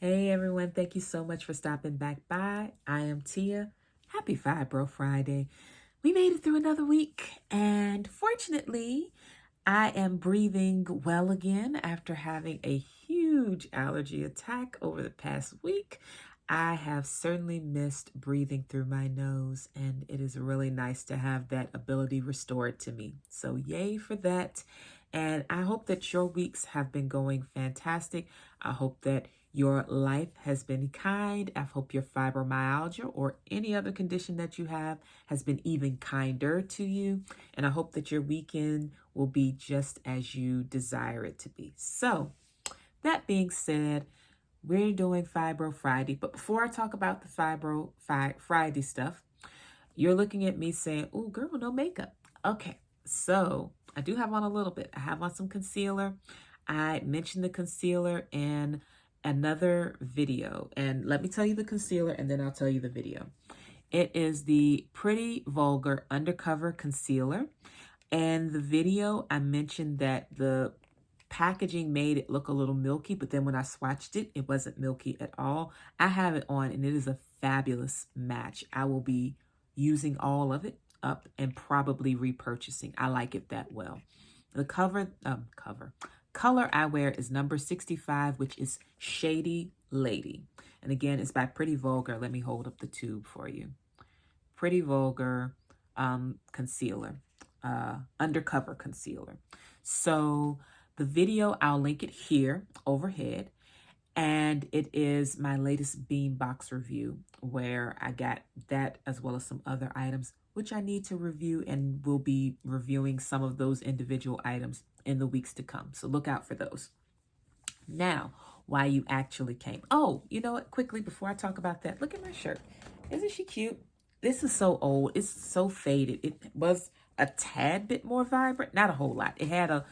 Hey everyone, thank you so much for stopping back by. I am Tia. Happy Fibro Friday. We made it through another week, and fortunately, I am breathing well again after having a huge allergy attack over the past week. I have certainly missed breathing through my nose, and it is really nice to have that ability restored to me. So, yay for that. And I hope that your weeks have been going fantastic. I hope that your life has been kind. I hope your fibromyalgia or any other condition that you have has been even kinder to you. And I hope that your weekend will be just as you desire it to be. So, that being said, we're doing Fibro Friday. But before I talk about the Fibro Friday stuff, you're looking at me saying, "Oh, girl, no makeup." Okay, so I do have on a little bit. I have on some concealer. I mentioned the concealer in another video. And let me tell you the concealer and then I'll tell you the video. It is the Pretty Vulgar Undercover Concealer. And the video, I mentioned that the packaging made it look a little milky, but then when I swatched it, it wasn't milky at all. I have it on and it is a fabulous match. I will be using all of it up and probably repurchasing. I like it that well. The color I wear is number 65, which is Shady Lady. And again, it's by Pretty Vulgar. Let me hold up the tube for you. Pretty Vulgar concealer, undercover concealer. So the video, I'll link it here overhead. And it is my latest Beam box review where I got that as well as some other items, which I need to review, and will be reviewing some of those individual items in the weeks to come. So look out for those. Now, why you actually came. Oh, you know what? Quickly, before I talk about that, look at my shirt. Isn't she cute? This is so old. It's so faded. It was a tad bit more vibrant. Not a whole lot. It had a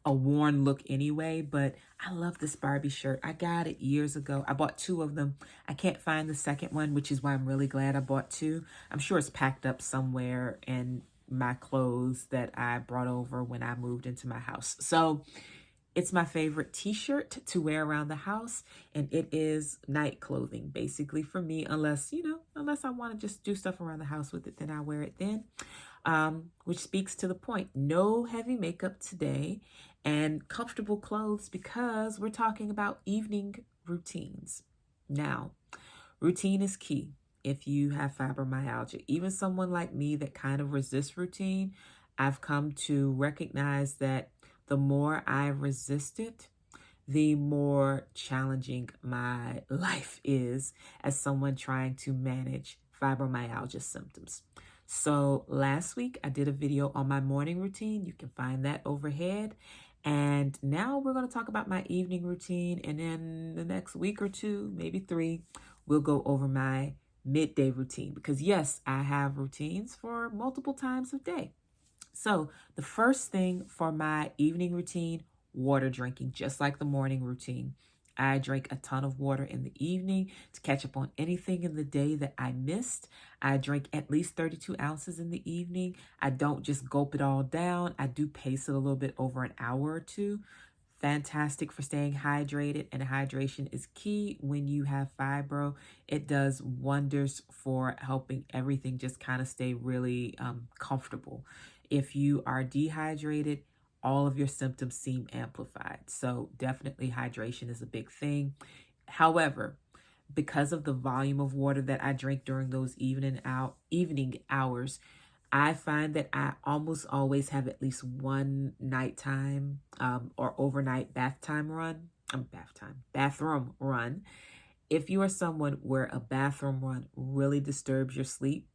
worn look anyway, but I love this Barbie shirt. I got it years ago. I bought two of them. I can't find the second one, which is why I'm really glad I bought two. I'm sure it's packed up somewhere in my clothes that I brought over when I moved into my house. So it's my favorite t-shirt to wear around the house, and it is night clothing basically for me, unless I want to just do stuff around the house with it, then I wear it then. Which speaks to the point. No heavy makeup today and comfortable clothes because we're talking about evening routines. Now, routine is key if you have fibromyalgia. Even someone like me that kind of resists routine, I've come to recognize that the more I resist it, the more challenging my life is as someone trying to manage fibromyalgia symptoms. So last week I did a video on my morning routine. You can find that overhead. And now we're going to talk about my evening routine. And then the next week or two, maybe 3, we'll go over my midday routine. Because yes, I have routines for multiple times of day. So the first thing for my evening routine, water drinking, just like the morning routine. I drink a ton of water in the evening to catch up on anything in the day that I missed. I drink at least 32 ounces in the evening. I don't just gulp it all down. I do pace it a little bit over an hour or two. Fantastic for staying hydrated, and hydration is key when you have fibro. It does wonders for helping everything just kind of stay really comfortable. If you are dehydrated, all of your symptoms seem amplified. So definitely hydration is a big thing. However, because of the volume of water that I drink during those evening hours, I find that I almost always have at least one nighttime or overnight bathroom run. If you are someone where a bathroom run really disturbs your sleep,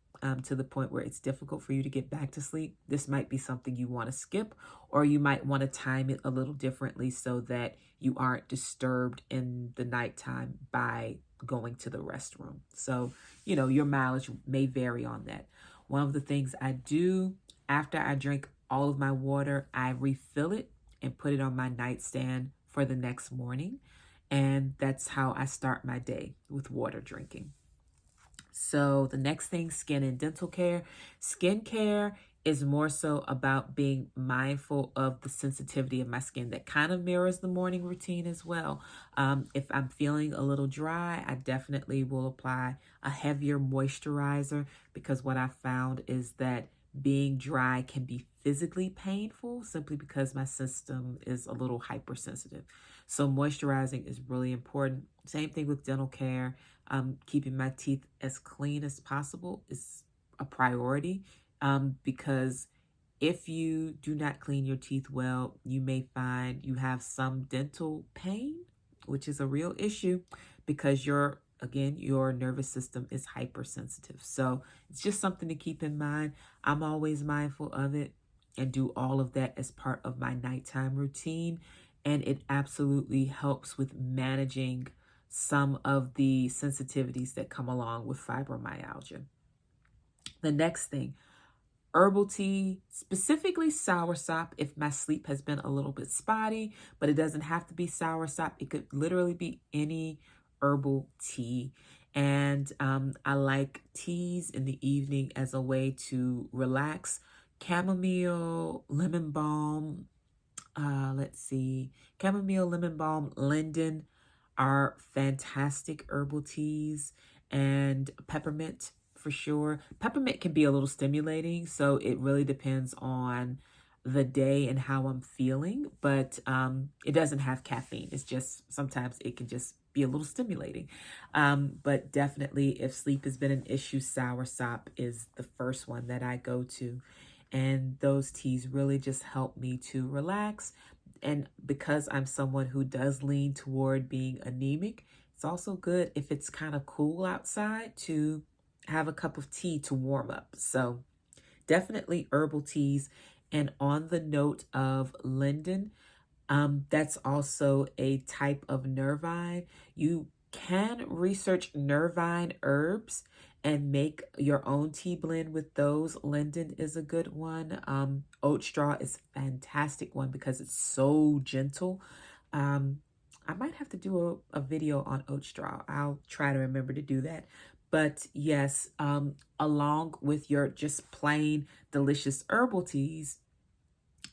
to the point where it's difficult for you to get back to sleep, this might be something you want to skip, or you might want to time it a little differently so that you aren't disturbed in the nighttime by going to the restroom. So, your mileage may vary on that. One of the things I do after I drink all of my water, I refill it and put it on my nightstand for the next morning. And that's how I start my day, with water drinking. So the next thing, skin and dental care. Skincare is more so about being mindful of the sensitivity of my skin. That kind of mirrors the morning routine as well. If I'm feeling a little dry, I definitely will apply a heavier moisturizer, because what I found is that being dry can be physically painful simply because my system is a little hypersensitive. So moisturizing is really important. Same thing with dental care. Keeping my teeth as clean as possible is a priority, because if you do not clean your teeth well, you may find you have some dental pain, which is a real issue because your nervous system is hypersensitive. So it's just something to keep in mind. I'm always mindful of it and do all of that as part of my nighttime routine. And it absolutely helps with managing some of the sensitivities that come along with fibromyalgia. The next thing, herbal tea, specifically soursop if my sleep has been a little bit spotty, but it doesn't have to be soursop. It could literally be any herbal tea. And I like teas in the evening as a way to relax. Chamomile, lemon balm, let's see, chamomile, lemon balm, linden are fantastic herbal teas, and peppermint for sure. Peppermint can be a little stimulating, so it really depends on the day and how I'm feeling, but it doesn't have caffeine. It's just sometimes it can just be a little stimulating. But definitely, if sleep has been an issue, soursop is the first one that I go to. And those teas really just help me to relax. And because I'm someone who does lean toward being anemic, it's also good if it's kind of cool outside to have a cup of tea to warm up. So definitely herbal teas. And on the note of linden, that's also a type of nervine. You can research nervine herbs and make your own tea blend with those. Linden is a good one. Oatstraw is a fantastic one because it's so gentle. I might have to do a video on oatstraw. I'll try to remember to do that. But yes, along with your just plain delicious herbal teas,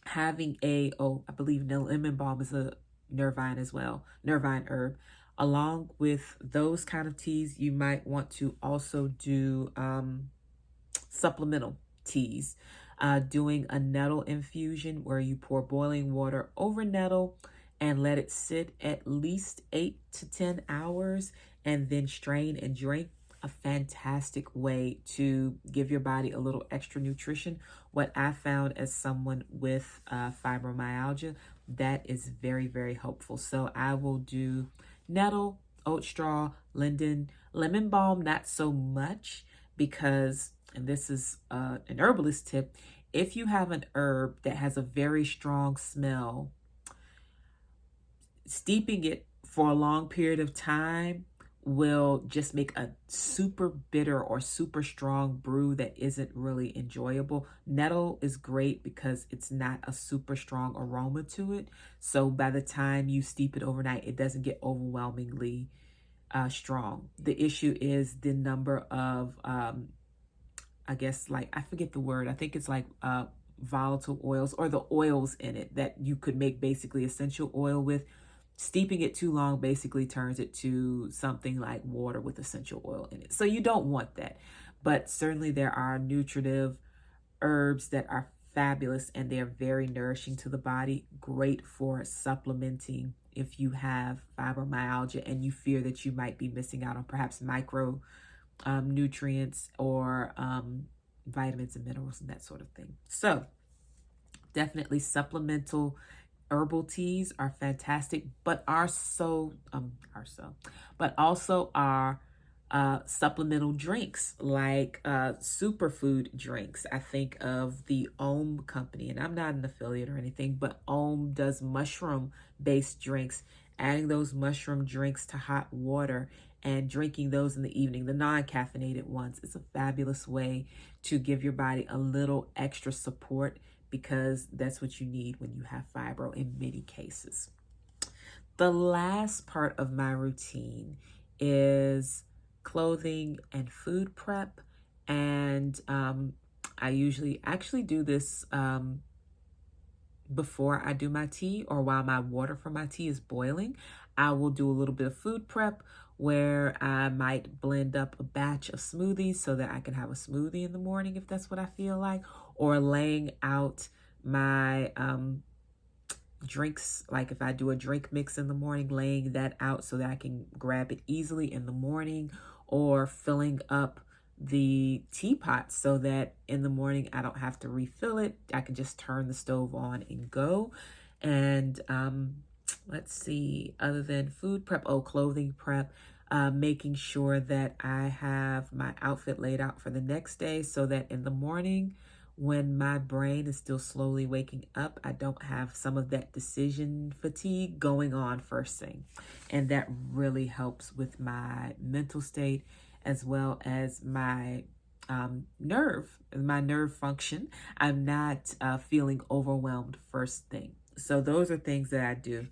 having I believe lemon balm is a nervine as well, nervine herb. Along with those kind of teas, you might want to also do supplemental teas. Doing a nettle infusion where you pour boiling water over nettle and let it sit at least 8 to 10 hours and then strain and drink. A fantastic way to give your body a little extra nutrition. What I found as someone with fibromyalgia, that is very, very helpful. So I will do nettle, oat straw, linden, lemon balm, not so much because, and this is an herbalist tip, if you have an herb that has a very strong smell, steeping it for a long period of time will just make a super bitter or super strong brew that isn't really enjoyable. Nettle is great because it's not a super strong aroma to it. So by the time you steep it overnight, it doesn't get overwhelmingly strong. The issue is the number of, I guess, like, I forget the word. I think it's like volatile oils or the oils in it that you could make basically essential oil with. Steeping it too long basically turns it to something like water with essential oil in it. So you don't want that. But certainly there are nutritive herbs that are fabulous and they're very nourishing to the body. Great for supplementing if you have fibromyalgia and you fear that you might be missing out on perhaps micro nutrients or vitamins and minerals and that sort of thing. So definitely supplemental herbal teas are fantastic, but also are supplemental drinks like superfood drinks. I think of the Om company, and I'm not an affiliate or anything, but Om does mushroom-based drinks. Adding those mushroom drinks to hot water and drinking those in the evening, the non-caffeinated ones, is a fabulous way to give your body a little extra support because that's what you need when you have fibro in many cases. The last part of my routine is clothing and food prep. And I usually actually do this before I do my tea or while my water for my tea is boiling. I will do a little bit of food prep where I might blend up a batch of smoothies so that I can have a smoothie in the morning if that's what I feel like, or laying out my drinks, like if I do a drink mix in the morning, laying that out so that I can grab it easily in the morning, or filling up the teapot so that in the morning I don't have to refill it. I can just turn the stove on and go. And let's see, other than food prep, clothing prep, making sure that I have my outfit laid out for the next day so that in the morning, when my brain is still slowly waking up, I don't have some of that decision fatigue going on first thing. And that really helps with my mental state as well as my nerve function. I'm not feeling overwhelmed first thing. So those are things that I do.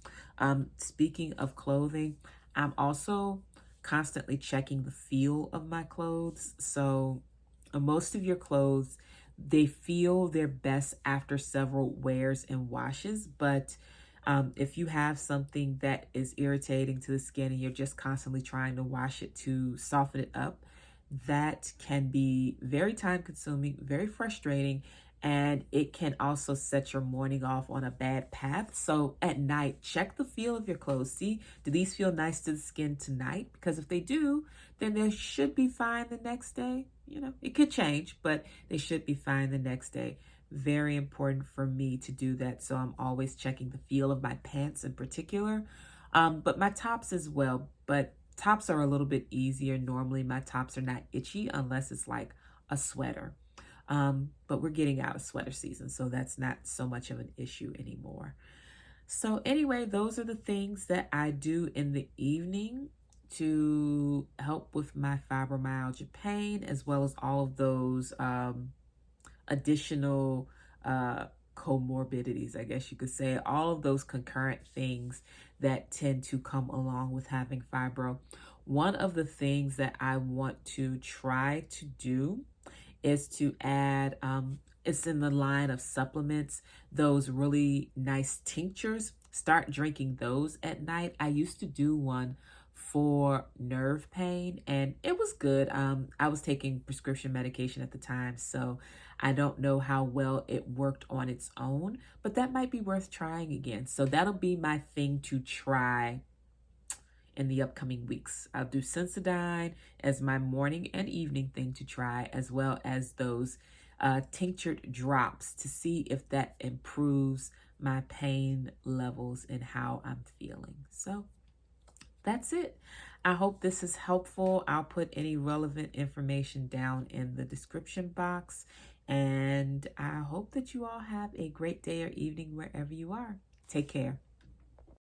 Speaking of clothing, I'm also constantly checking the feel of my clothes. So most of your clothes, they feel their best after several wears and washes, but if you have something that is irritating to the skin and you're just constantly trying to wash it to soften it up, that can be very time consuming, very frustrating, and it can also set your morning off on a bad path. So at night, check the feel of your clothes. See, do these feel nice to the skin tonight? Because if they do, then they should be fine the next day. You know, it could change, but they should be fine the next day. Very important for me to do that. So I'm always checking the feel of my pants in particular, but my tops as well. But tops are a little bit easier. Normally my tops are not itchy unless it's like a sweater. But we're getting out of sweater season, so that's not so much of an issue anymore. So anyway, those are the things that I do in the evening to help with my fibromyalgia pain, as well as all of those additional comorbidities, I guess you could say, all of those concurrent things that tend to come along with having fibro. One of the things that I want to try to do is to add, it's in the line of supplements, those really nice tinctures. Start drinking those at night. I used to do one for nerve pain and it was good. I was taking prescription medication at the time, so I don't know how well it worked on its own, but that might be worth trying again. So that'll be my thing to try in the upcoming weeks. I'll do Sensodyne as my morning and evening thing to try, as well as those tinctured drops to see if that improves my pain levels and how I'm feeling. So that's it. I hope this is helpful. I'll put any relevant information down in the description box. And I hope that you all have a great day or evening wherever you are. Take care.